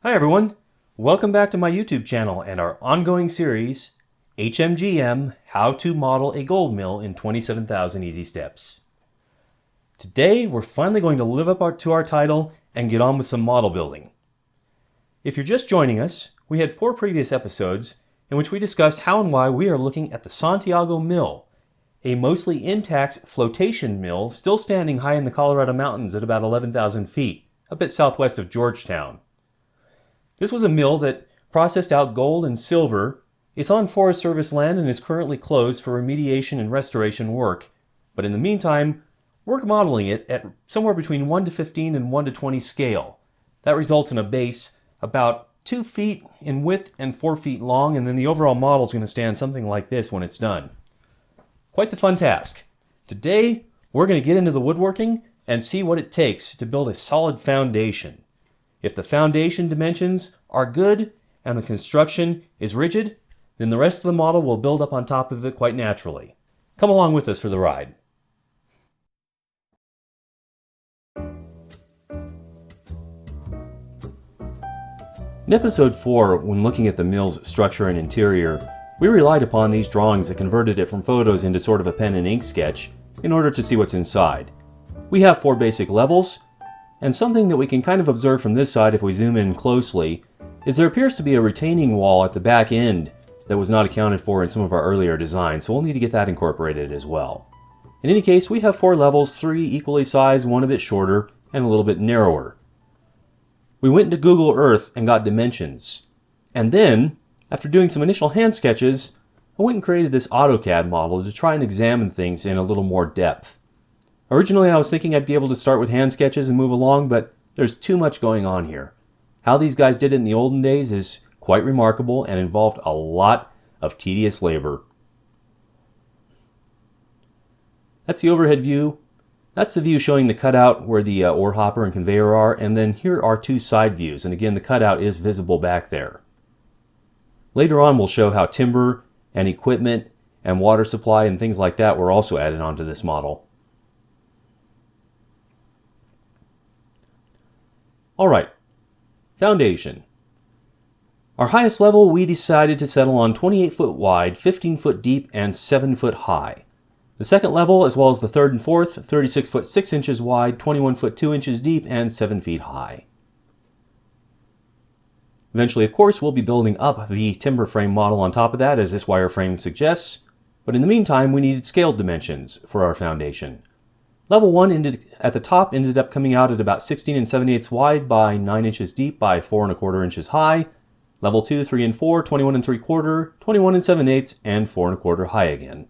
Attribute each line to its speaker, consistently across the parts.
Speaker 1: Hi everyone, welcome back to my YouTube channel and our ongoing series, HMGM, How to Model a Gold Mill in 27,000 Easy Steps. Today we're finally going to live up to our title and get on with some model building. If you're just joining us, we had 4 previous episodes in which we discussed how and why we are looking at the Santiago Mill, a mostly intact flotation mill still standing high in the Colorado mountains at about 11,000 feet, a bit southwest of Georgetown. This was a mill that processed out gold and silver. It's on Forest Service land and is currently closed for remediation and restoration work. But in the meantime, we're modeling it at somewhere between 1 to 15 and 1 to 20 scale. That results in a base about 2 feet in width and 4 feet long, and then the overall model is going to stand something like this when it's done. Quite the fun task. Today, we're going to get into the woodworking and see what it takes to build a solid foundation. If the foundation dimensions are good and the construction is rigid, then the rest of the model will build up on top of it quite naturally. Come along with us for the ride. In episode 4, when looking at the mill's structure and interior, we relied upon these drawings that converted it from photos into sort of a pen and ink sketch in order to see what's inside. We have 4 basic levels. And something that we can kind of observe from this side if we zoom in closely is there appears to be a retaining wall at the back end that was not accounted for in some of our earlier designs, so we'll need to get that incorporated as well. In any case, we have 4 levels, 3 equally sized, 1 a bit shorter, and a little bit narrower. We went into Google Earth and got dimensions. And then, after doing some initial hand sketches, I went and created this AutoCAD model to try and examine things in a little more depth. Originally, I was thinking I'd be able to start with hand sketches and move along, but there's too much going on here. How these guys did it in the olden days is quite remarkable and involved a lot of tedious labor. That's the overhead view. That's the view showing the cutout where the ore hopper and conveyor are, and then here are 2 side views, and again the cutout is visible back there. Later on we'll show how timber and equipment and water supply and things like that were also added onto this model. Alright, foundation. Our highest level we decided to settle on 28 foot wide, 15 foot deep, and 7 foot high. The second level, as well as the third and fourth, 36 foot 6 inches wide, 21 foot 2 inches deep, and 7 feet high. Eventually, of course, we'll be building up the timber frame model on top of that, as this wireframe suggests, but in the meantime we needed scaled dimensions for our foundation. Level 1 at the top ended up coming out at about 16 7/8 wide by 9 inches deep by 4 1/4 inches high. Level 2, 3, and 4, 21 3/4, 21 7/8, and 4 1/4 high again.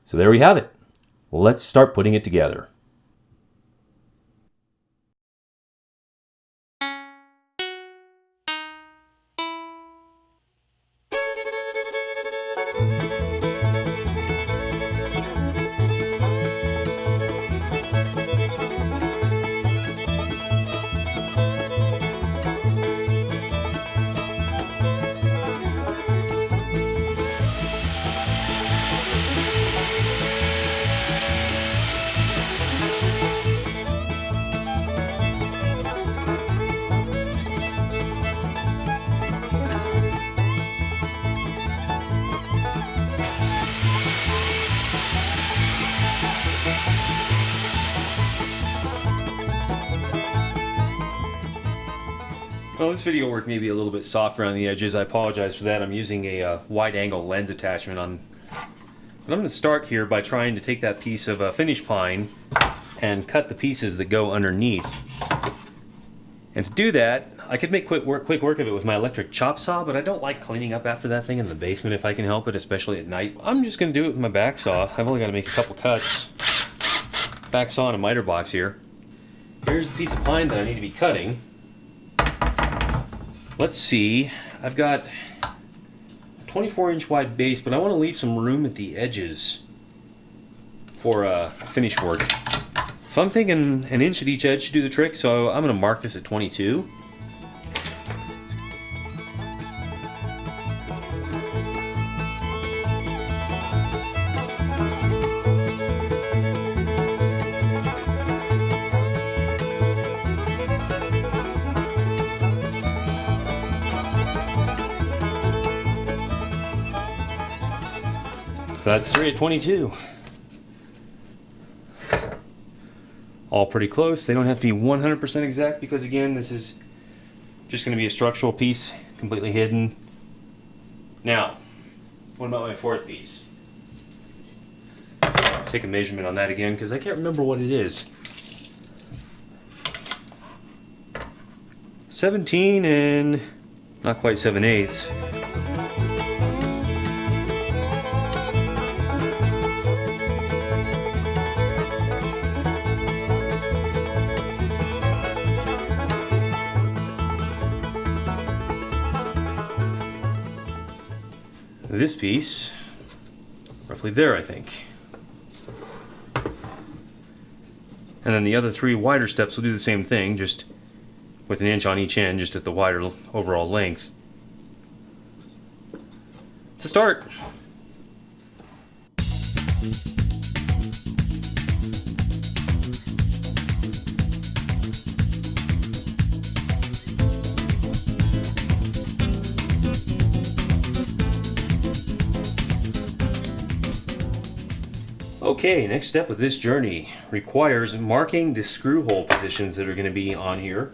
Speaker 1: So there we have it. Let's start putting it together. Well, this video work may be a little bit soft around the edges. I apologize for that. I'm using a wide-angle lens attachment on. But I'm going to start here by trying to take that piece of finish pine and cut the pieces that go underneath. And to do that, I could make quick work of it with my electric chop saw, but I don't like cleaning up after that thing in the basement if I can help it, especially at night. I'm just going to do it with my back saw. I've only got to make a couple cuts. back saw and a miter box here. Here's the piece of pine that I need to be cutting. Let's see, I've got a 24-inch wide base, but I want to leave some room at the edges for finish work. So I'm thinking an inch at each edge should do the trick, so I'm going to mark this at 22.
Speaker 2: So that's 3 at 22. All pretty close. They don't have to be 100% exact because, again, this is just going to be a structural piece, completely hidden. Now, what about my fourth piece? Take a measurement on that again because I can't remember what it is. 17 and not quite 7/8. This piece, roughly there, I think. And then the other 3 wider steps will do the same thing, just with an inch on each end, just at the wider overall length. To start. Okay, next step with this journey requires marking the screw hole positions that are going to be on here.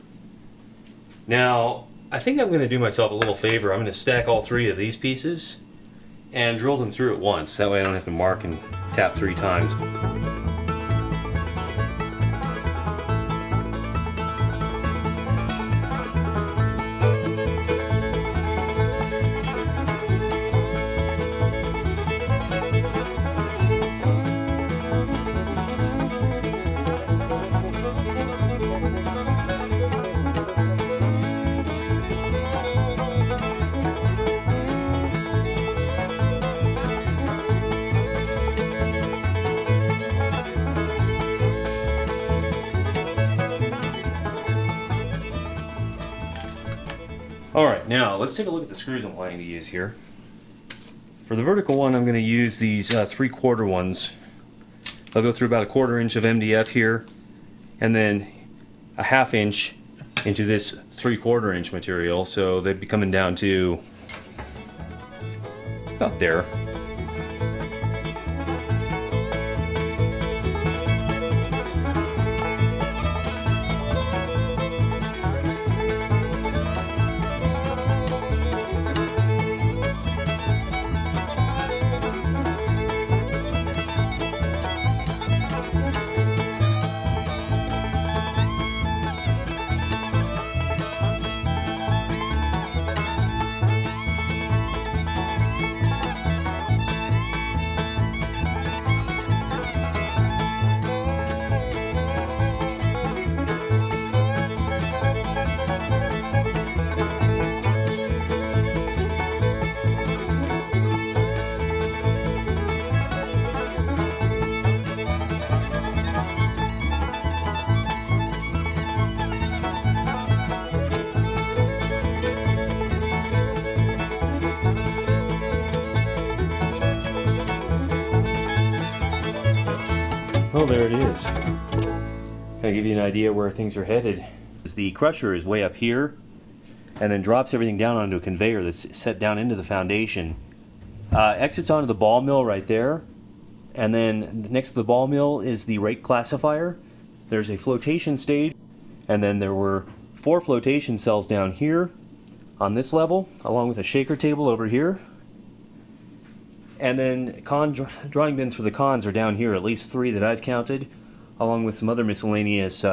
Speaker 2: Now, I think I'm going to do myself a little favor. I'm going to stack all 3 of these pieces and drill them through at once. That way I don't have to mark and tap 3 times. Alright, now let's take a look at the screws I'm planning to use here. For the vertical one, I'm going to use these 3/4 ones. They'll go through about a 1/4 inch of MDF here, and then a 1/2 inch into this 3/4 inch material, so they'd be coming down to about there. Oh, there it is. Kind of give you an idea where things are headed. The crusher is way up here and then drops everything down onto a conveyor that's set down into the foundation. Exits onto the ball mill right there, and then next to the ball mill is the rate classifier. There's a flotation stage, and then there were 4 flotation cells down here on this level, along with a shaker table over here. And then drawing bins for the cons are down here, at least 3 that I've counted, along with some other miscellaneous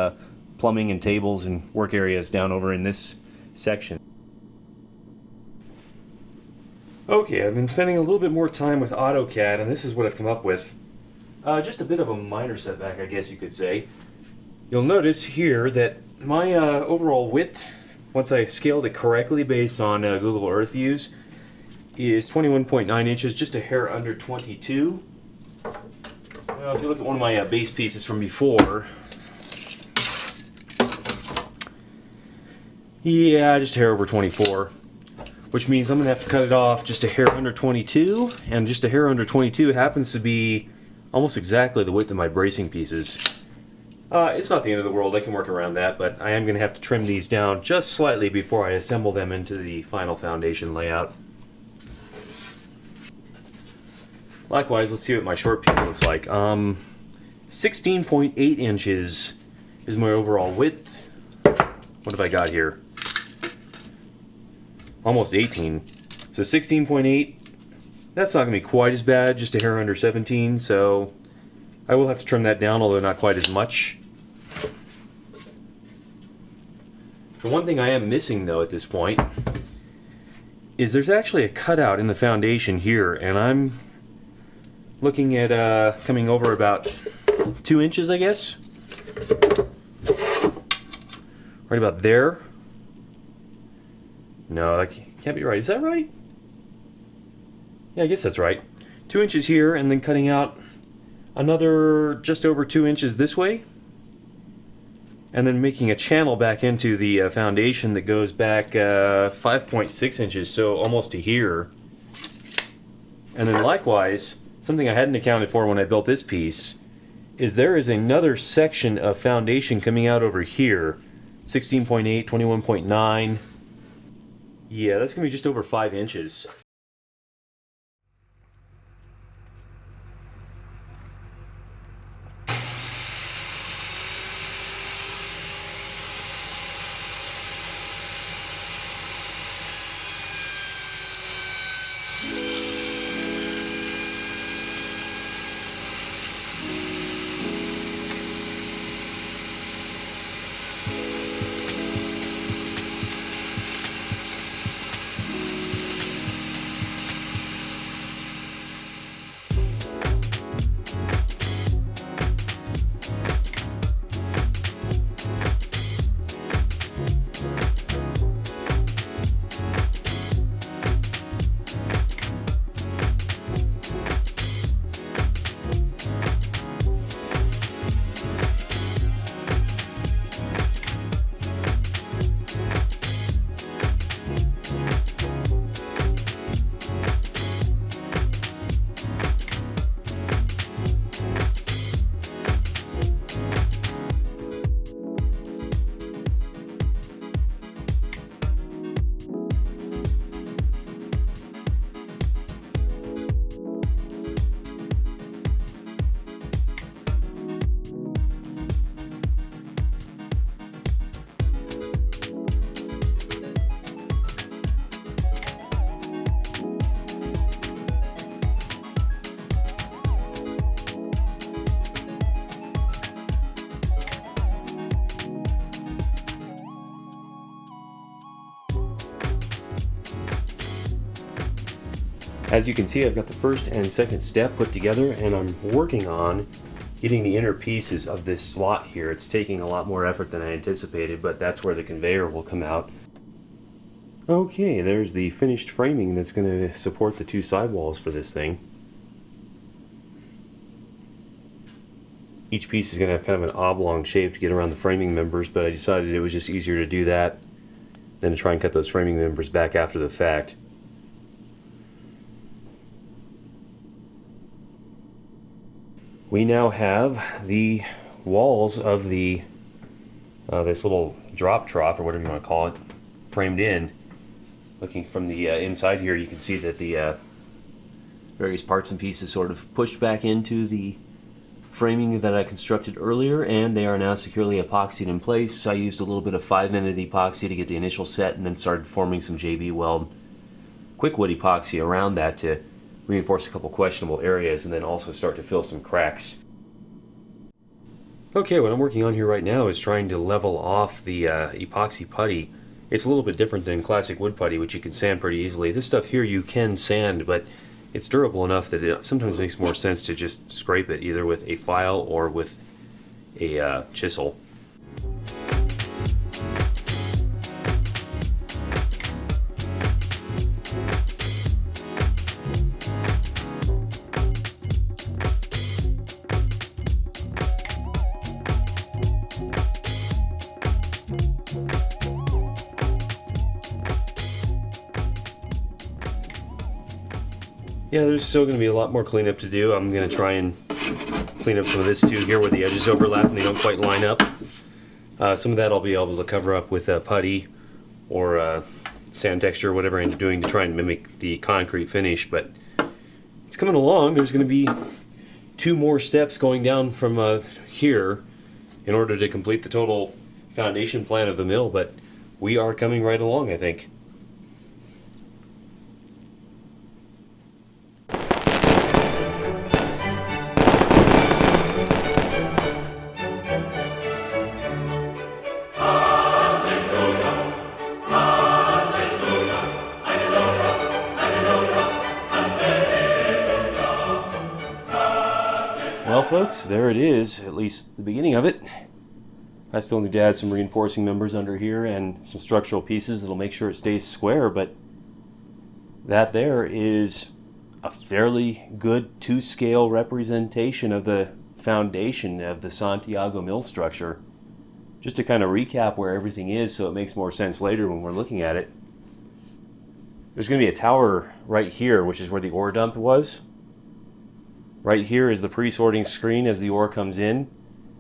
Speaker 2: plumbing and tables and work areas down over in this section. Okay, I've been spending a little bit more time with AutoCAD, and this is what I've come up with. Just a bit of a minor setback, I guess you could say. You'll notice here that my overall width, once I scaled it correctly based on Google Earth views, is 21.9 inches, just a hair under 22. Well, if you look at one of my base pieces from before, yeah, just a hair over 24, which means I'm going to have to cut it off just a hair under 22, and just a hair under 22 happens to be almost exactly the width of my bracing pieces. It's not the end of the world, I can work around that, but I am going to have to trim these down just slightly before I assemble them into the final foundation layout. Likewise, let's see what my short piece looks like. 16.8 inches is my overall width. What have I got here? Almost 18. So 16.8, that's not going to be quite as bad, just a hair under 17, so I will have to trim that down, although not quite as much. The one thing I am missing, though, at this point, is there's actually a cutout in the foundation here, and I'm looking at coming over about 2 inches, I guess. Right about there. No, that can't be right. Is that right? Yeah, I guess that's right. 2 inches here, and then cutting out another just over 2 inches this way. And then making a channel back into the foundation that goes back 5.6 inches, so almost to here. And then likewise, something I hadn't accounted for when I built this piece, is there is another section of foundation coming out over here. 16.8, 21.9. Yeah, that's going to be just over 5 inches. As you can see, I've got the first and second step put together, and I'm working on getting the inner pieces of this slot here. It's taking a lot more effort than I anticipated, but that's where the conveyor will come out. Okay, there's the finished framing that's going to support the two sidewalls for this thing. Each piece is going to have kind of an oblong shape to get around the framing members, but I decided it was just easier to do that than to try and cut those framing members back after the fact. We now have the walls of the this little drop trough, or whatever you want to call it, framed in. Looking from the inside here, you can see that the various parts and pieces sort of pushed back into the framing that I constructed earlier, and they are now securely epoxied in place. I used a little bit of 5-minute epoxy to get the initial set, and then started forming some JB Weld quick wood epoxy around that to reinforce a couple questionable areas, and then also start to fill some cracks. Okay, what I'm working on here right now is trying to level off the epoxy putty. It's a little bit different than classic wood putty, which you can sand pretty easily. This stuff here you can sand, but it's durable enough that it sometimes makes more sense to just scrape it either with a file or with a chisel. Yeah, there's still going to be a lot more cleanup to do. I'm going to try and clean up some of this too here where the edges overlap and they don't quite line up. Some of that I'll be able to cover up with putty or sand texture, whatever I'm doing to try and mimic the concrete finish. But it's coming along. There's going to be 2 more steps going down from here in order to complete the total foundation plan of the mill, but we are coming right along, I think. Well, folks, there it is, at least the beginning of it. I still need to add some reinforcing members under here and some structural pieces that'll make sure it stays square, but that there is a fairly good 2-scale representation of the foundation of the Santiago Mill structure. Just to kind of recap where everything is so it makes more sense later when we're looking at it. There's going to be a tower right here, which is where the ore dump was. Right here is the pre-sorting screen as the ore comes in.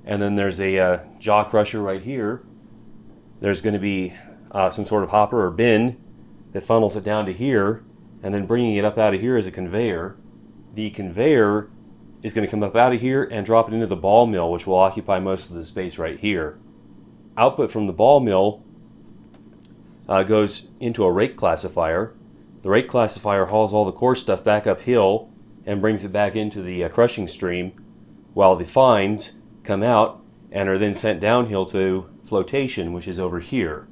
Speaker 2: And then there's a jaw crusher right here. There's going to be some sort of hopper or bin that funnels it down to here. And then bringing it up out of here is a conveyor. The conveyor is going to come up out of here and drop it into the ball mill, which will occupy most of the space right here. Output from the ball mill goes into a rake classifier. The rake classifier hauls all the coarse stuff back uphill and brings it back into the crushing stream, while the fines come out and are then sent downhill to flotation, which is over here.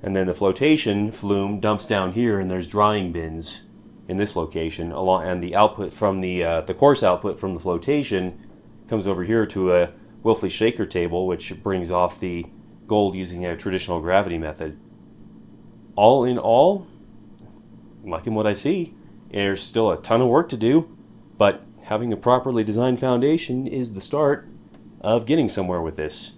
Speaker 2: And then the flotation flume dumps down here, and there's drying bins in this location, and the output from the coarse output from the flotation comes over here to a Wilfley shaker table, which brings off the gold using a traditional gravity method. All in all, liking what I see. There's still a ton of work to do, but having a properly designed foundation is the start of getting somewhere with this.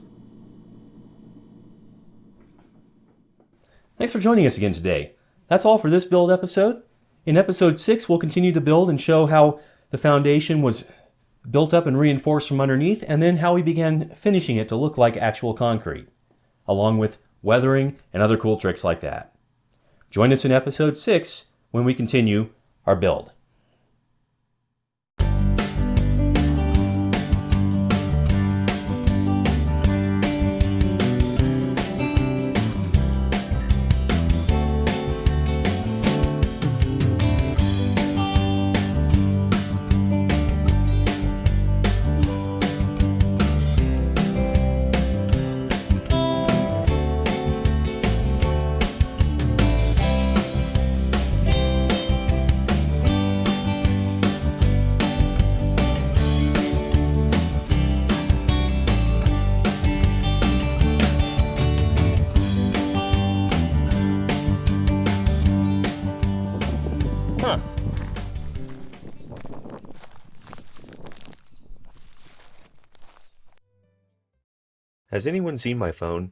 Speaker 2: Thanks for joining us again today. That's all for this build episode. In episode 6, we'll continue to build and show how the foundation was built up and reinforced from underneath, and then how we began finishing it to look like actual concrete, along with weathering and other cool tricks like that. Join us in episode 6 when we continue our build. Has anyone seen my phone?